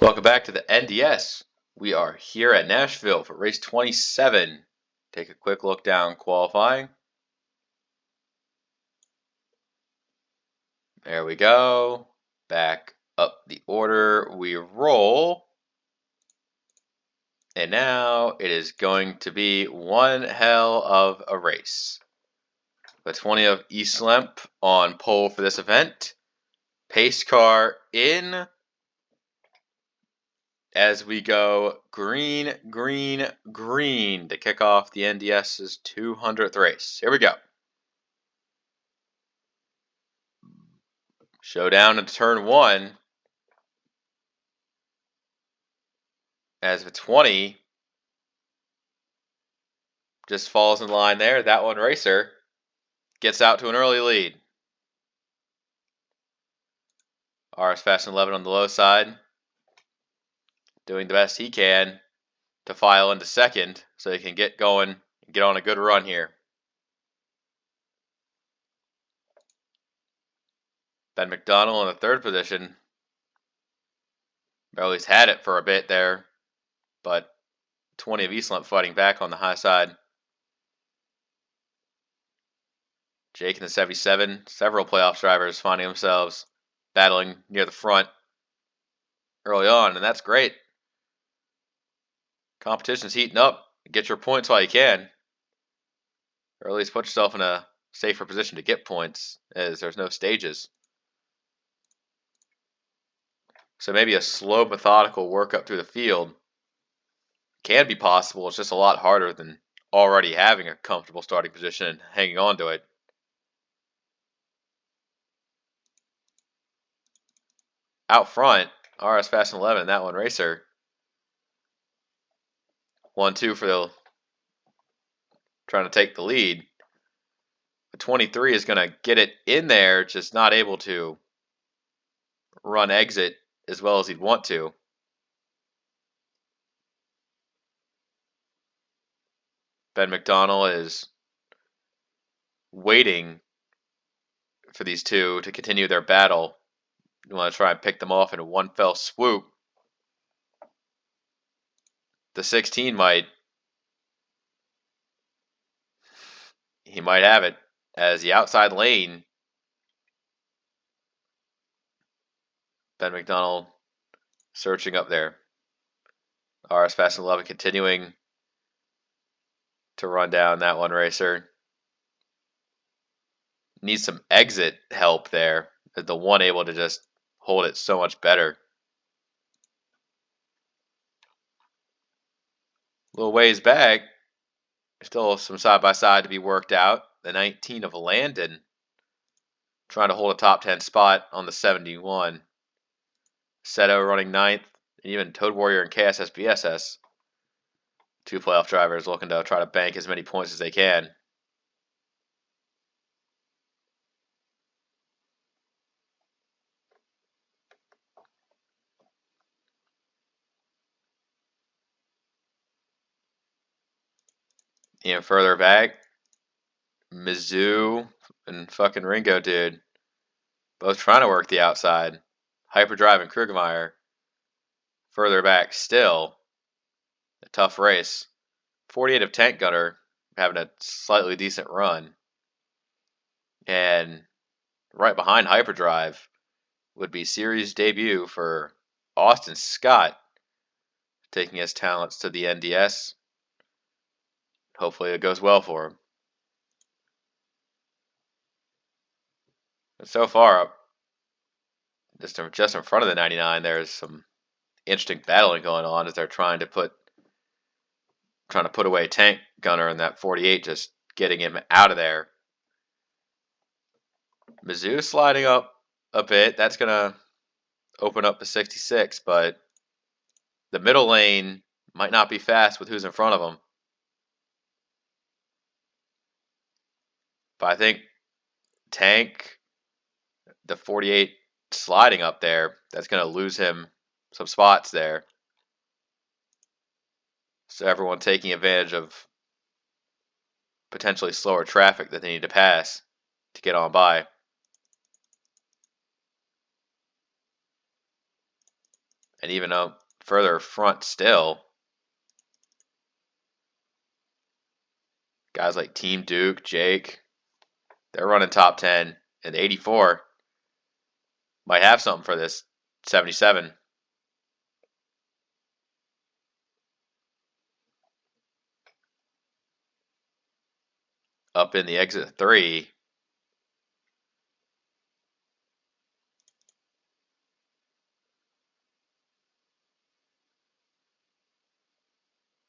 Welcome back to the NDS. We are here at Nashville for race 27. Take a quick look down qualifying. There we go. Back up the order. We roll. And now it is going to be one hell of a race. The 20 of East Lemp on pole for this event. Pace car in. As we go green, green, green to kick off the NDS's 200th race. Here we go. Showdown into turn 1. As the 20 just falls in line there. That one racer gets out to an early lead. RS Fast 11 on the low side, doing the best he can to file into second so he can get going and get on a good run here. Ben McDonald in the third position. Barely's had it for a bit there, but 20 of Eastlamp fighting back on the high side. Jake in the 77, several playoff drivers finding themselves battling near the front early on, and that's great. Competition's heating up. Get your points while you can, or at least put yourself in a safer position to get points, as there's no stages. So maybe a slow, methodical work up through the field can be possible. It's just a lot harder than already having a comfortable starting position and hanging on to it. Out front, RS Fast 11, that one racer. 1-2 for the trying to take the lead. The 23 is going to get it in there, just not able to run exit as well as he'd want to. Ben McDonald is waiting for these two to continue their battle. You want to try and pick them off in a one fell swoop. The 16 might. He might have it as the outside lane. Ben McDonald searching up there. RS Fast 11 continuing to run down that one racer. Needs some exit help there. The one able to just hold it so much better. A little ways back. Still some side-by-side to be worked out. The 19 of Landon trying to hold a top 10 spot on the 71. Seto running 9th. And even Toad Warrior and KSSBSS. Two playoff drivers looking to try to bank as many points as they can. Even further back, Mizzou and fucking Ringo dude, both trying to work the outside. Hyperdrive and Krugemeyer further back still. A tough race. 48 of Tank Gunner having a slightly decent run. And right behind Hyperdrive would be series debut for Austin Scott, taking his talents to the NDS. Hopefully it goes well for him. But so far, just in front of the 99, there's some interesting battling going on as they're trying to put away Tank Gunner and that 48, just getting him out of there. Mizzou sliding up a bit. That's going to open up the 66, but the middle lane might not be fast with who's in front of them. But I think Tank, the 48 sliding up there, that's going to lose him some spots there. So everyone taking advantage of potentially slower traffic that they need to pass to get on by. And even up further front still, guys like Team Duke, Jake, they're running top 10. And the 84 might have something for this 77. Up in the exit 3.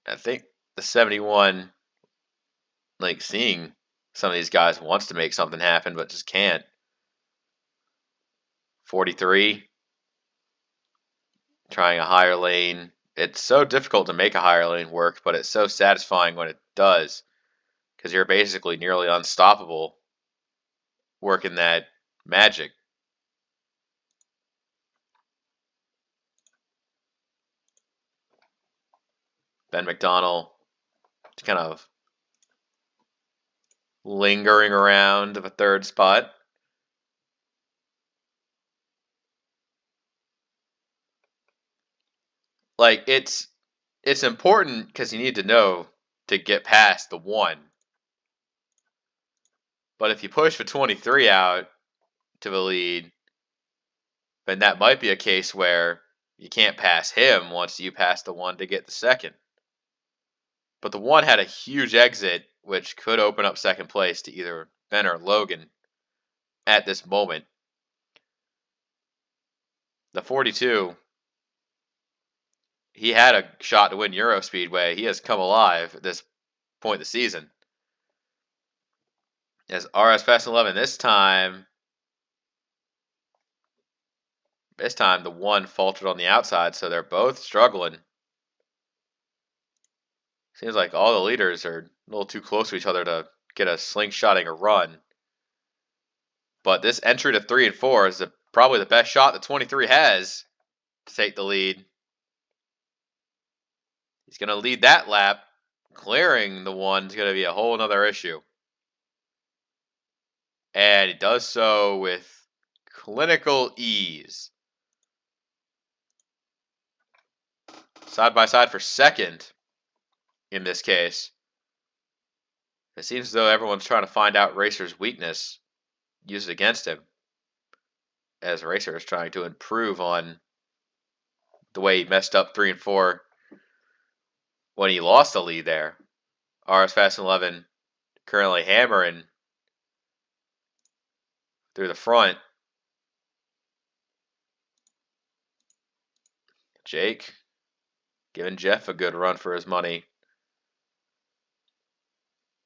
I think the 71, like seeing some of these guys wants to make something happen, but just can't. 43, trying a higher lane. It's so difficult to make a higher lane work, but it's so satisfying when it does, because you're basically nearly unstoppable working that magic. Ben McDonald just kind of lingering around of a third spot. Like it's important because you need to know to get past the 1. But if you push for 23 out to the lead, then that might be a case where you can't pass him once you pass the 1 to get the second. But the 1 had a huge exit, which could open up second place to either Ben or Logan at this moment. The 42, he had a shot to win Euro Speedway. He has come alive at this point of the season. As RS Fast 11 this time the 1 faltered on the outside, so they're both struggling. Seems like all the leaders are a little too close to each other to get a slingshotting a run. But this entry to 3 and 4 is probably the best shot that 23 has to take the lead. He's going to lead that lap. Clearing the 1 is going to be a whole other issue. And he does so with clinical ease. Side by side for second in this case. It seems as though everyone's trying to find out Racer's weakness, use it against him, as Racer is trying to improve on the way he messed up 3 and 4 when he lost the lead there. RS Fast 11 currently hammering through the front. Jake giving Jeff a good run for his money.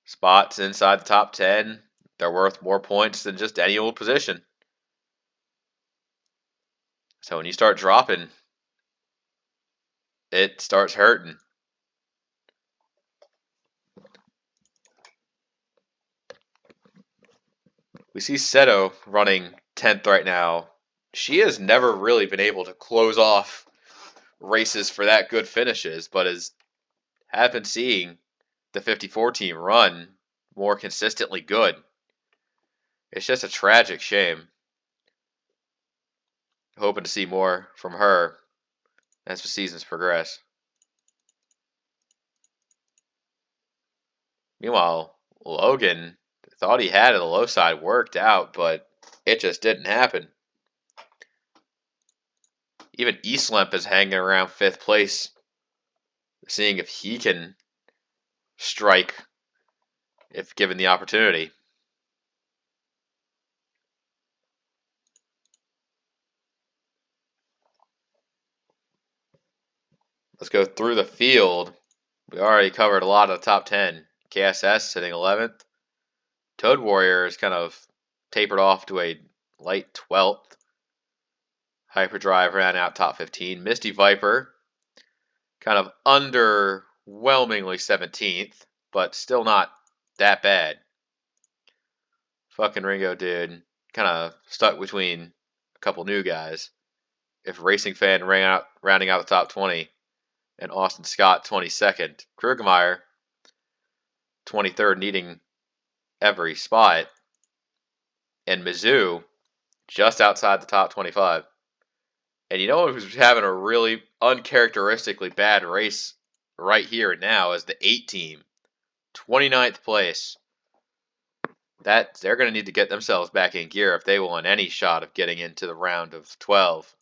Spots inside the top 10. They're worth more points than just any old position. So when you start dropping, it starts hurting. We see Seto running 10th right now. She has never really been able to close off races for that good finishes, but have been seeing the 54 team run more consistently good. It's just a tragic shame. Hoping to see more from her as the seasons progress. Meanwhile, Logan thought he had the low side worked out, but it just didn't happen. Even Eastlamp is hanging around 5th place, seeing if he can strike if given the opportunity. Let's go through the field. We already covered a lot of the top 10. KSS sitting 11th. Toad Warrior is kind of tapered off to a light 12th. Hyperdrive ran out top 15. Misty Viper kind of underwhelmingly 17th, but still not that bad. Fucking Ringo dude kind of stuck between a couple new guys. If Racing Fan rounding out the top 20, and Austin Scott 22nd. Krugmeyer 23rd, needing every spot, and Mizzou just outside the top 25. And you know who's having a really uncharacteristically bad race right here and now is the 8 team. 29th place. That they're going to need to get themselves back in gear if they want any shot of getting into the round of 12.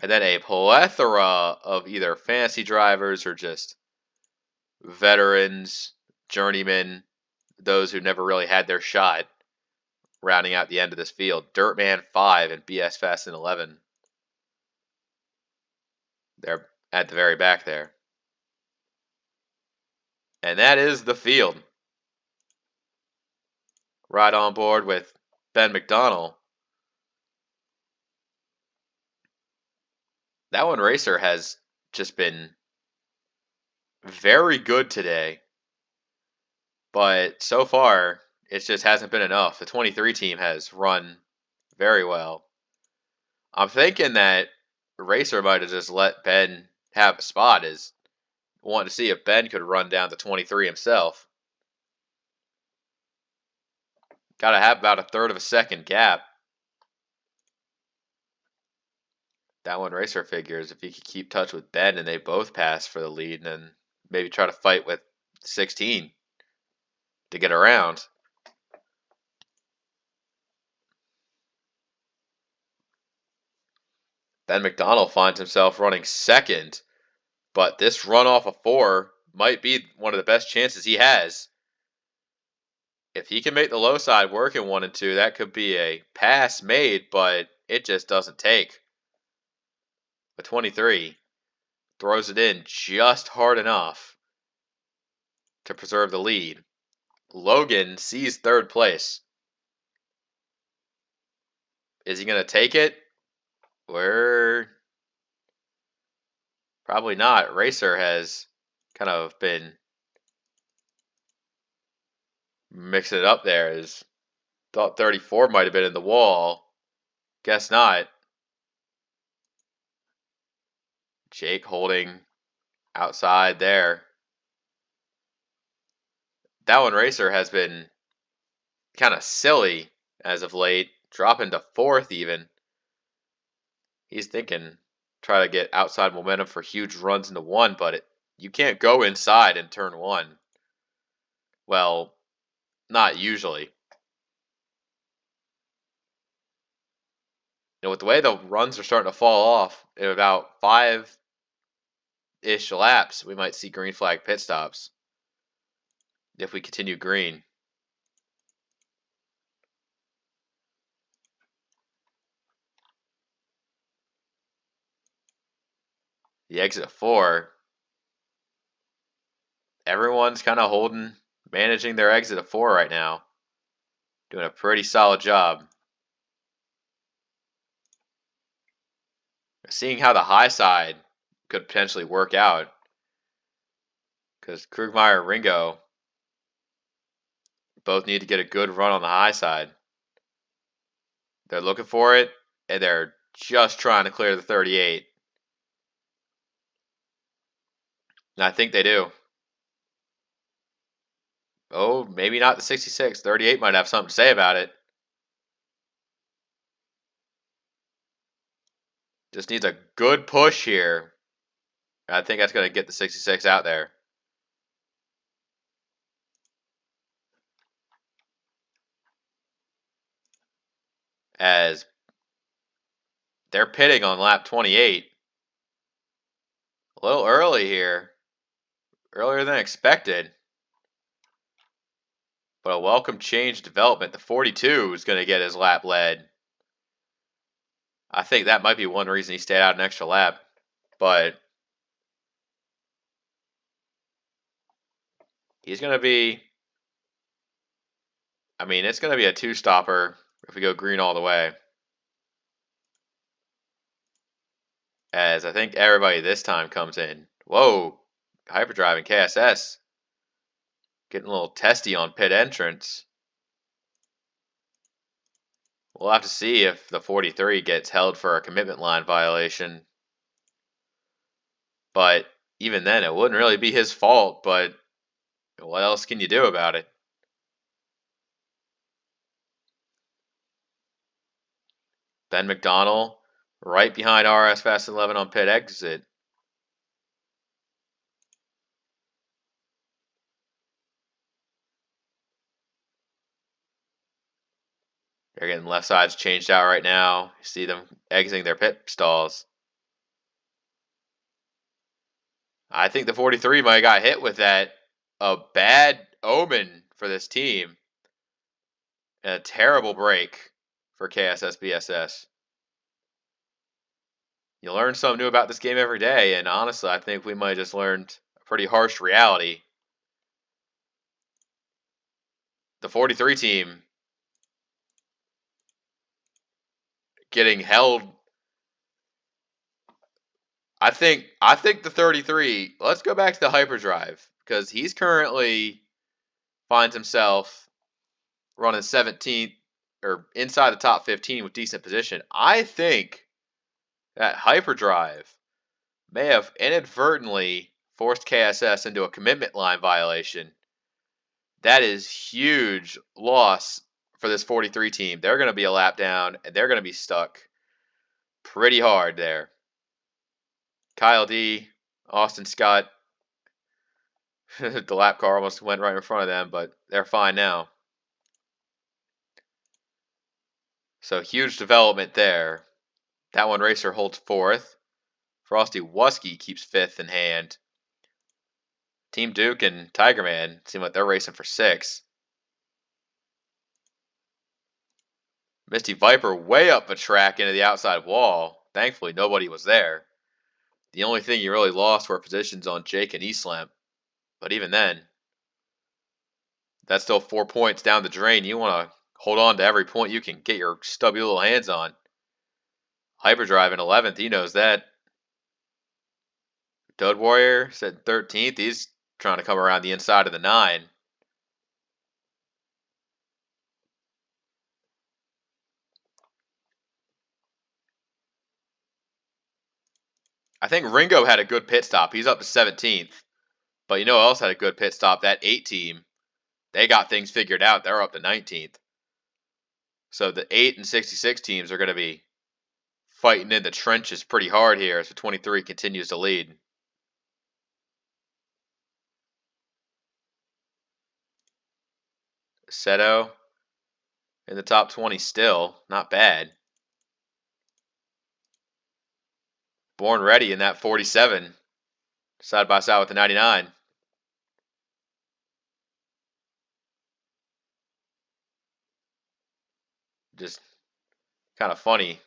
And then a plethora of either fantasy drivers or just veterans, journeymen, those who never really had their shot, rounding out the end of this field. Dirtman 5 and BS Fast in 11. They're at the very back there. And that is the field. Right on board with Ben McDonald. That one racer has just been very good today. But so far, it just hasn't been enough. The 23 team has run very well. I'm thinking that Racer might have just let Ben have a spot, is wanting to see if Ben could run down the 23 himself. Got to have about a third of a second gap. That one Racer figures if he could keep touch with Ben and they both pass for the lead, and then maybe try to fight with 16 to get around. Ben McDonald finds himself running second, but this run off of 4 might be one of the best chances he has. If he can make the low side work in 1 and 2, that could be a pass made, but it just doesn't take. The 23 throws it in just hard enough to preserve the lead. Logan sees 3rd place. Is he going to take it? Probably not. Racer has kind of been mixing it up there. Thought 34 might have been in the wall. Guess not. Jake holding outside there. That one Racer has been kind of silly as of late, dropping to 4th even. He's thinking try to get outside momentum for huge runs into 1, but you can't go inside in turn 1. Well, not usually. With the way the runs are starting to fall off, in about 5-ish laps, we might see green flag pit stops if we continue green. The exit of 4. Everyone's kind of managing their exit of 4 right now. Doing a pretty solid job. Seeing how the high side could potentially work out. Because Krugmeyer and Ringo both need to get a good run on the high side. They're looking for it, and they're just trying to clear the 38. And I think they do. Oh, maybe not the 66. 38 might have something to say about it. Just needs a good push here. I think that's going to get the 66 out there. As they're pitting on lap 28. A little early here. Earlier than expected. But a welcome change development. The 42 is going to get his lap led. I think that might be one reason he stayed out an extra lap. But he's going to be... I mean, it's going to be a 2-stopper if we go green all the way. As I think everybody this time comes in. Whoa, hyperdrive and KSS. Getting a little testy on pit entrance. We'll have to see if the 43 gets held for a commitment line violation. But even then, it wouldn't really be his fault, but what else can you do about it? Ben McDonald Right behind RS Fast 11 on pit exit. They're getting left sides changed out right now. You see them exiting their pit stalls. I think the 43 might have got hit with that. A bad omen for this team. And a terrible break for KSSBSS. You learn something new about this game every day, and honestly, I think we might have just learned a pretty harsh reality. The 43 team getting held. I think the 33. Let's go back to the hyperdrive because he's currently finds himself running 17th or inside the top 15 with decent position. I think that hyperdrive may have inadvertently forced KSS into a commitment line violation. That is huge loss for this 43 team. They're going to be a lap down and they're going to be stuck pretty hard there. Kyle D, Austin Scott, the lap car almost went right in front of them, but they're fine now. So huge development there. That one racer holds fourth. Frosty Wusky keeps fifth in hand. Team Duke and Tiger Man seem like they're racing for sixth. Misty Viper way up the track into the outside wall. Thankfully, nobody was there. The only thing you really lost were positions on Jake and Eastlamp. But even then, that's still 4 points down the drain. You want to hold on to every point you can get your stubby little hands on. Hyperdrive in 11th, he knows that. Toad Warrior said 13th. He's trying to come around the inside of the 9. I think Ringo had a good pit stop. He's up to 17th. But you know who else had a good pit stop? That 8 team. They got things figured out. They're up to 19th. So the 8 and 66 teams are going to be fighting in the trenches pretty hard here as the 23 continues to lead. Seto in the top 20 still. Not bad. Born Ready in that 47. Side by side with the 99. Just kind of funny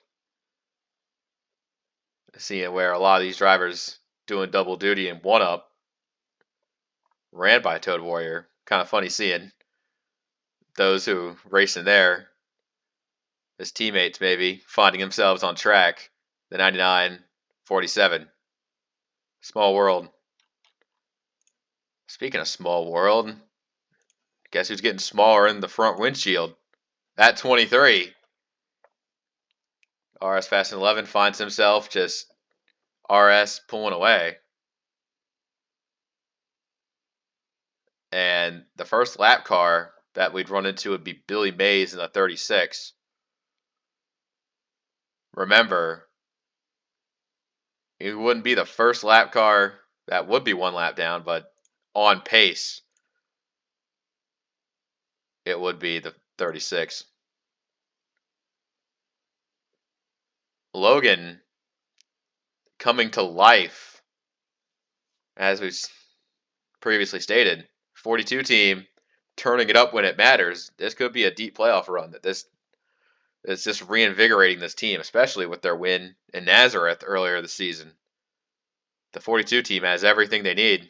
seeing where a lot of these drivers doing double duty and one up ran by Toad Warrior. Kind of funny seeing those who racing there, his teammates maybe, finding themselves on track. The 99, 47. Small world. Speaking of small world, guess who's getting smaller in the front windshield? That 23. RS Fast and 11 finds himself just RS pulling away. And the first lap car that we'd run into would be Billy Mays in the 36. Remember, it wouldn't be the first lap car that would be one lap down, but on pace, it would be the 36. Logan coming to life, as we've previously stated. 42 team turning it up when it matters. This could be a deep playoff run. It's just reinvigorating this team, especially with their win in Nazareth earlier this season. The 42 team has everything they need.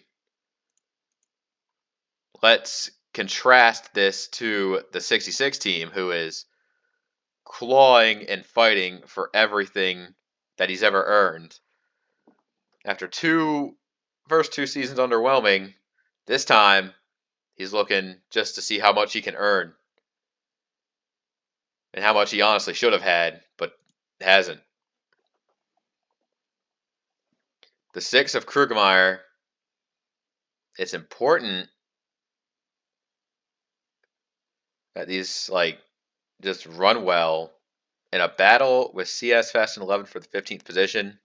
Let's contrast this to the 66 team, who is clawing and fighting for everything that he's ever earned. After first two seasons underwhelming, this time he's looking just to see how much he can earn and how much he honestly should have had, but hasn't. The 6 of Krugemeyer, it's important that these just run well in a battle with CS Fast and 11 for the 15th position.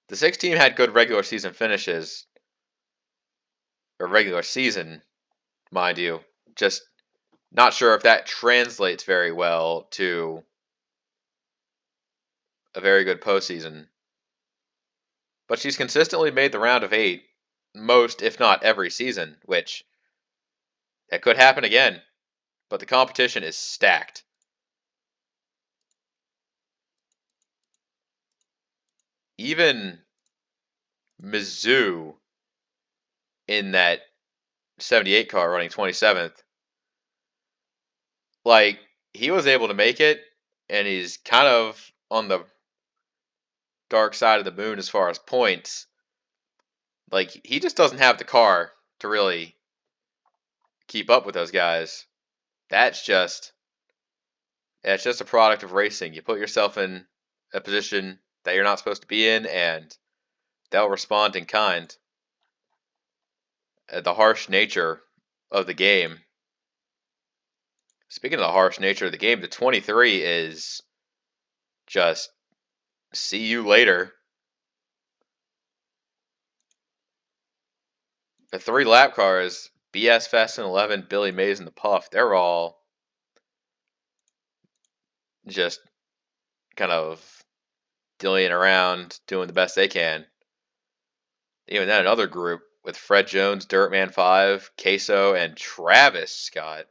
The 6 team had good regular season finishes, or regular season, mind you. Just not sure if that translates very well to a very good postseason. But she's consistently made the round of 8 most, if not every season, which that could happen again. But the competition is stacked. Even Mizzou in that 78 car running 27th, like, he was able to make it, and he's kind of on the dark side of the moon as far as points. Like, he just doesn't have the car to really keep up with those guys. That's just a product of racing. You put yourself in a position that you're not supposed to be in, and they'll respond in kind. The harsh nature of the game. Speaking of the harsh nature of the game, the 23 is just see you later. The 3 lap cars, BS Fast and 11, Billy Mays, and the Puff, they're all just kind of dillying around, doing the best they can. Even then, another group with Fred Jones, Dirtman 5, Queso, and Travis Scott.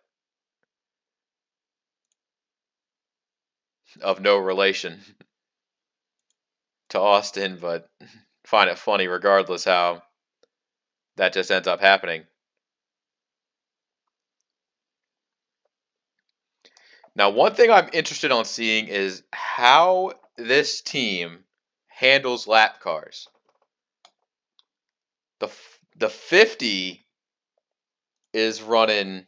Of no relation to Austin, but find it funny regardless how that just ends up happening. Now, one thing I'm interested on seeing is how this team handles lap cars. The 50 is running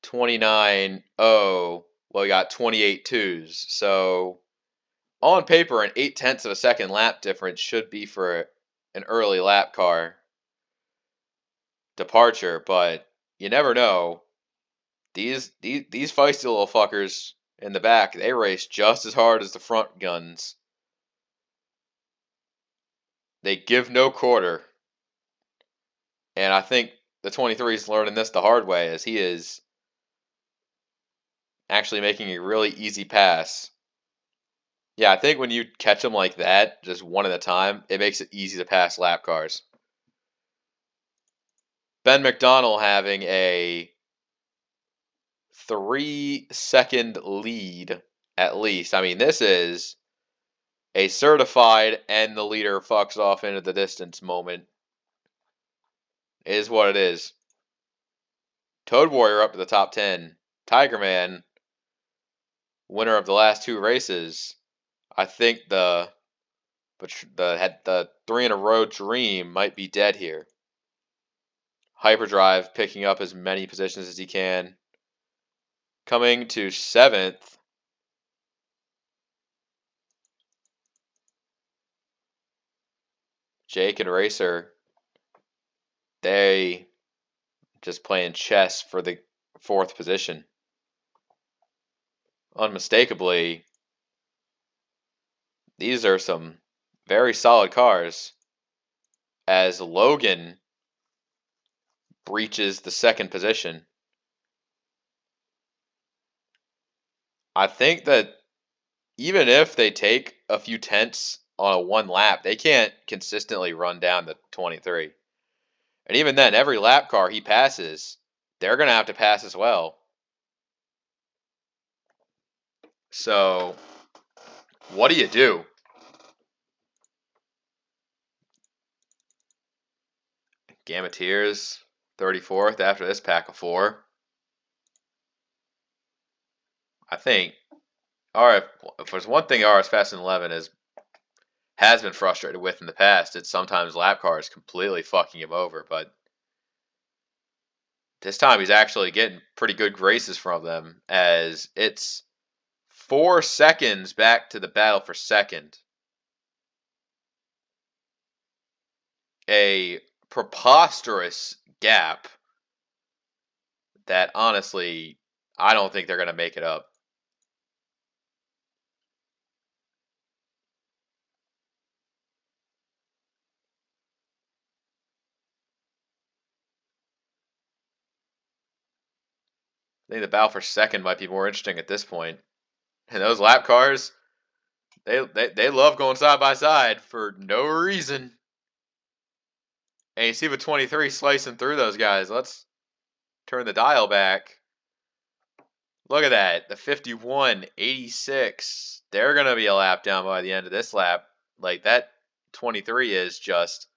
29.0. Well, we got 28.2s. So, on paper, an 0.8 of a second lap difference should be for an early lap car departure, but you never know. These feisty little fuckers in the back, they race just as hard as the front guns. They give no quarter. And I think the 23 is learning this the hard way, as he is actually making a really easy pass. Yeah, I think when you catch them like that, just one at a time, it makes it easy to pass lap cars. Ben McDonald having a 3-second lead at least. I mean, this is a certified and the leader fucks off into the distance moment. It is what it is. Toad Warrior up to the top 10. Tiger Man, winner of the last 2 races. I think the 3 in a row dream might be dead here. Hyperdrive picking up as many positions as he can. Coming to 7th. Jake and Racer, they just playing chess for the 4th position. Unmistakably, these are some very solid cars. As Logan breaches the 2nd position. I think that even if they take a few tenths on a 1 lap, they can't consistently run down the 23. And even then, every lap car he passes, they're going to have to pass as well. So, what do you do? Gameteers, 34th after this pack of 4. I think if there's one thing RS Fast and 11 has been frustrated with in the past, it's sometimes lap cars completely fucking him over, but this time he's actually getting pretty good graces from them, as it's 4 seconds back to the battle for 2nd. A preposterous gap that honestly, I don't think they're going to make it up. I think the battle for second might be more interesting at this point. And those lap cars, they love going side by side for no reason. And you see the 23 slicing through those guys. Let's turn the dial back. Look at that. The 51, 86. They're going to be a lap down by the end of this lap. Like, that 23 is just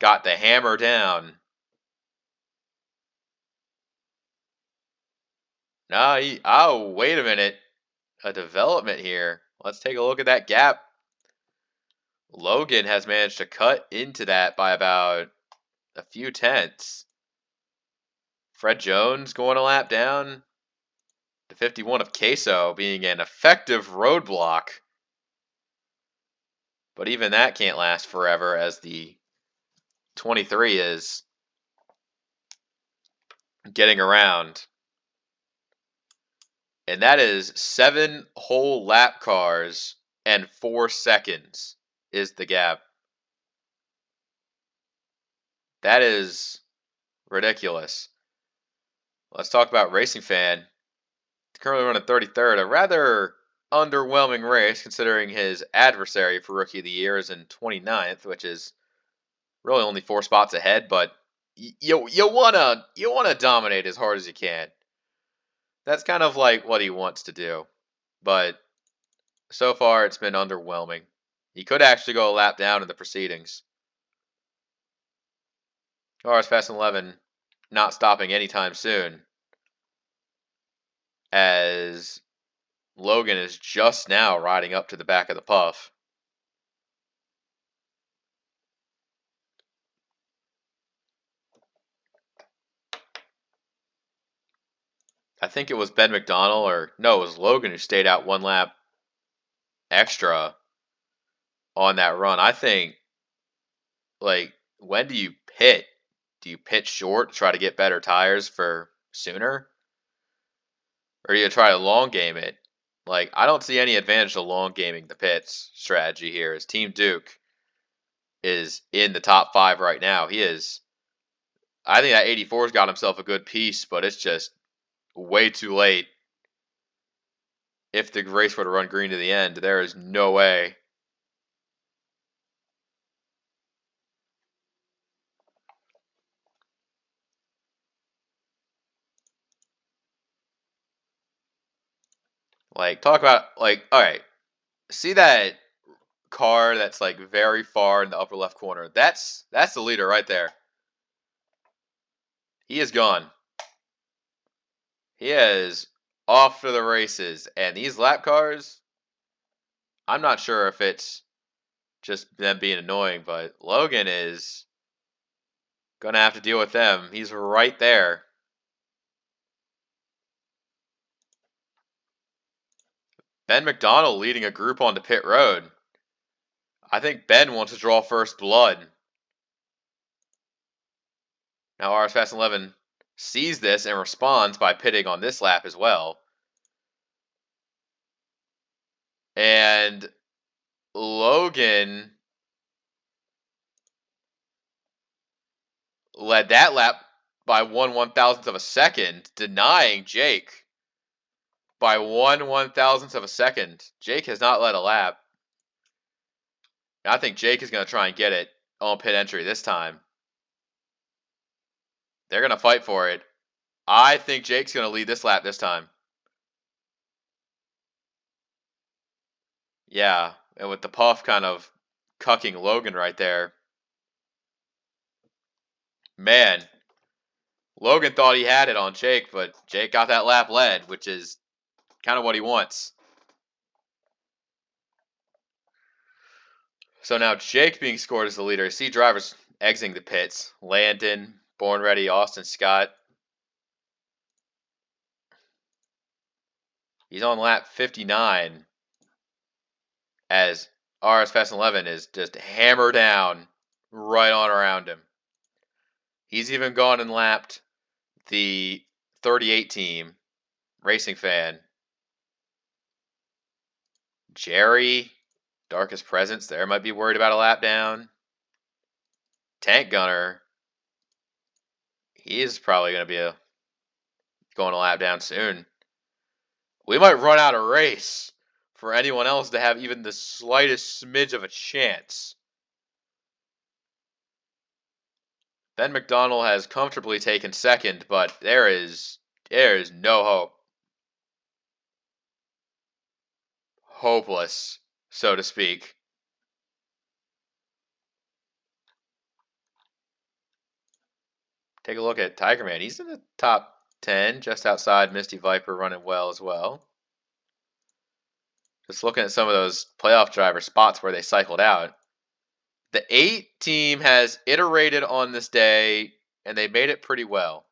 got the hammer down. No, oh, wait a minute. A development here. Let's take a look at that gap. Logan has managed to cut into that by about a few tenths. Fred Jones going a lap down. The 51 of Queso being an effective roadblock. But even that can't last forever, as the 23 is getting around. And that is 7 whole lap cars and 4 seconds is the gap. That is ridiculous. Let's talk about Racing Fan. Currently running 33rd, a rather underwhelming race considering his adversary for Rookie of the Year is in 29th, which is really only 4 spots ahead, but you wanna dominate as hard as you can. That's kind of like what he wants to do. But so far it's been underwhelming. He could actually go a lap down in the proceedings. RS Fast 11 not stopping anytime soon, as Logan is just now riding up to the back of the puff. I think it was Ben McDonnell, or no, it was Logan who stayed out 1 lap extra on that run. I think, like, when do you pit? Do you pit short to try to get better tires for sooner? Or do you try to long game it? Like, I don't see any advantage to long gaming the pits strategy here, as Team Duke is in the top 5 right now. He is, I think that 84's got himself a good piece, but it's just way too late. If the race were to run green to the end, there is no way. Like, talk about, like, all right, see that car that's like very far in the upper left corner? That's the leader right there. He is gone. He is off to the races. And these lap cars, I'm not sure if it's just them being annoying, but Logan is going to have to deal with them. He's right there. Ben McDonnell leading a group onto pit road. I think Ben wants to draw first blood. Now RS Fast 11 sees this and responds by pitting on this lap as well. And Logan led that lap by 1/1000th of a second, denying Jake by 1/1000th of a second. Jake has not led a lap. I think Jake is going to try and get it on pit entry this time. They're going to fight for it. I think Jake's going to lead this lap this time. Yeah, and with the puff kind of cucking Logan right there. Man, Logan thought he had it on Jake, but Jake got that lap led, which is kind of what he wants. So now Jake being scored as the leader. See drivers exiting the pits. Landon, Born Ready, Austin Scott. He's on lap 59 as RS Fast 11 is just hammered down right on around him. He's even gone and lapped the 38 team, Racing Fan. Jerry, Darkest Presence, there might be worried about a lap down. Tank Gunner, he is probably going to be going a lap down soon. We might run out of race for anyone else to have even the slightest smidge of a chance. Ben McDonald has comfortably taken second, but there is no hope. Hopeless, so to speak. Take a look at Tiger Man. He's in the top 10, just outside Misty Viper, running well as well. Just looking at some of those playoff driver spots where they cycled out. The 8 team has iterated on this day, and they made it pretty well.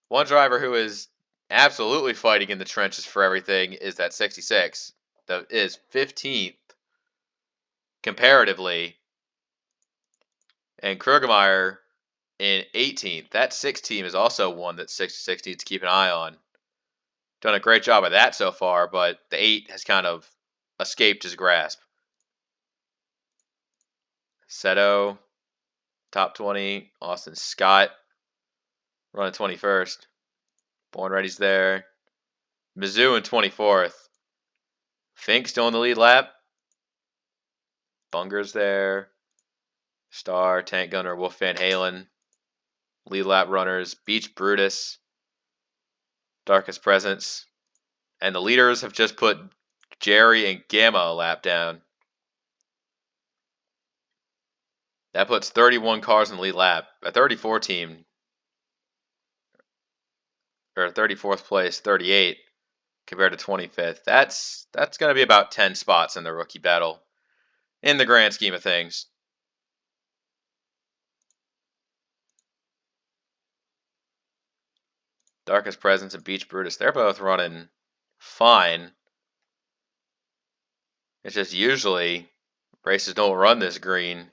One driver who is absolutely fighting in the trenches for everything is that 66. That is 15th comparatively. And Krugemeyer in 18th. That 6 team is also one that 66 needs to keep an eye on. Done a great job of that so far, but the 8 has kind of escaped his grasp. Seto, top 20. Austin Scott, running 21st. Born Ready's there. Mizzou in 24th. Fink still in the lead lap. Bunger's there. Star, Tank Gunner, Wolf Van Halen. Lead lap runners. Beach Brutus. Darkest Presence. And the leaders have just put Jerry and Gamma a lap down. That puts 31 cars in the lead lap. A 34 team, or 34th place, 38 compared to 25th. That's going to be about 10 spots in the rookie battle in the grand scheme of things. Darkest Presence and Beach Brutus, they're both running fine. It's just usually races don't run this green.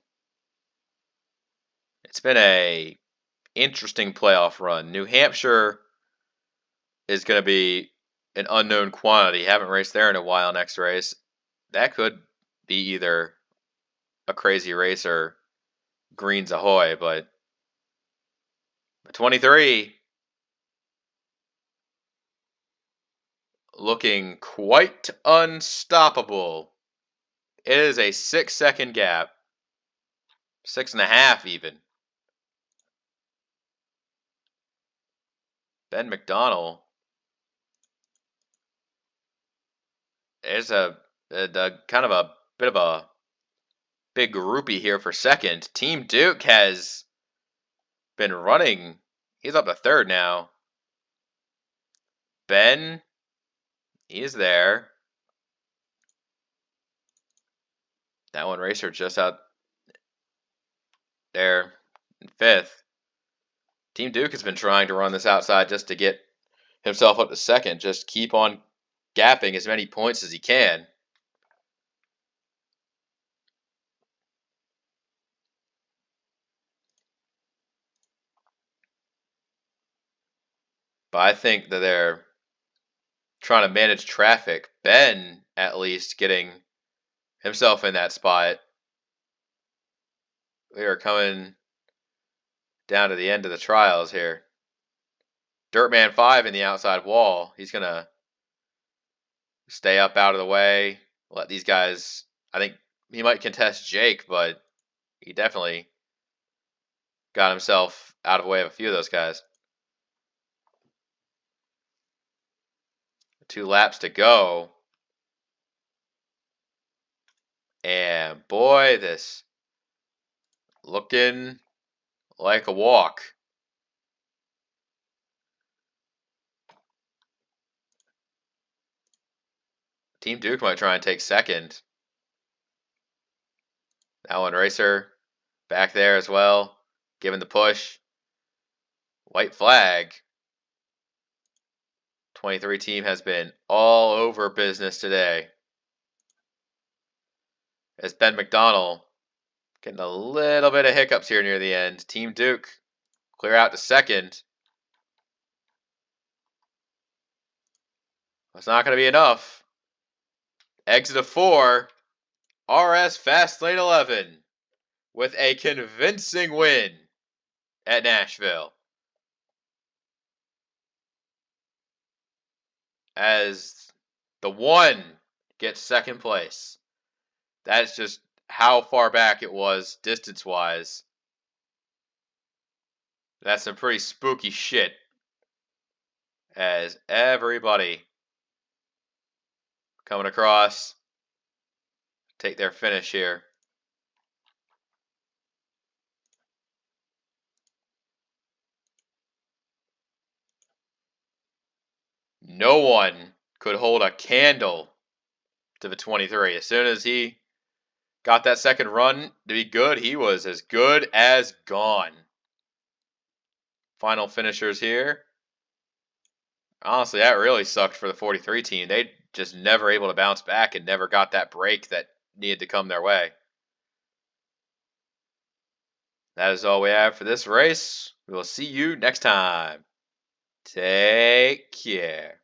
It's been a interesting playoff run. New Hampshire is going to be an unknown quantity. Haven't raced there in a while next race. That could be either a crazy race or greens ahoy, but 23 looking quite unstoppable. It is a 6-second gap. 6.5 even. Ben McDonald is a kind of a bit of a big groupie here for second. Team Duke has been running. He's up to third now. Ben, he's there. That one racer just out there in fifth. Team Duke has been trying to run this outside just to get himself up to second. Just keep on gapping as many points as he can. But I think that they're trying to manage traffic. Ben, at least, getting himself in that spot. We are coming down to the end of the trials here. Dirtman 5 in the outside wall. He's going to stay up out of the way. Let these guys, I think he might contest Jake, but he definitely got himself out of the way of a few of those guys. 2 laps to go. And boy, this looking like a walk. Team Duke might try and take second. That one racer back there as well, giving the push. White flag. 23 team has been all over business today. As Ben McDonald getting a little bit of hiccups here near the end. Team Duke clear out to second. It's not going to be enough. Exit of 4. RS Fastlane 11 with a convincing win at Nashville. as the 1 gets second place. That's just how far back it was distance-wise. That's some pretty spooky shit. As everybody coming across, take their finish here. No one could hold a candle to the 23. As soon as he got that second run to be good, he was as good as gone. Final finishers here. Honestly, that really sucked for the 43 team. They just never able to bounce back and never got that break that needed to come their way. That is all we have for this race. We will see you next time. Take care.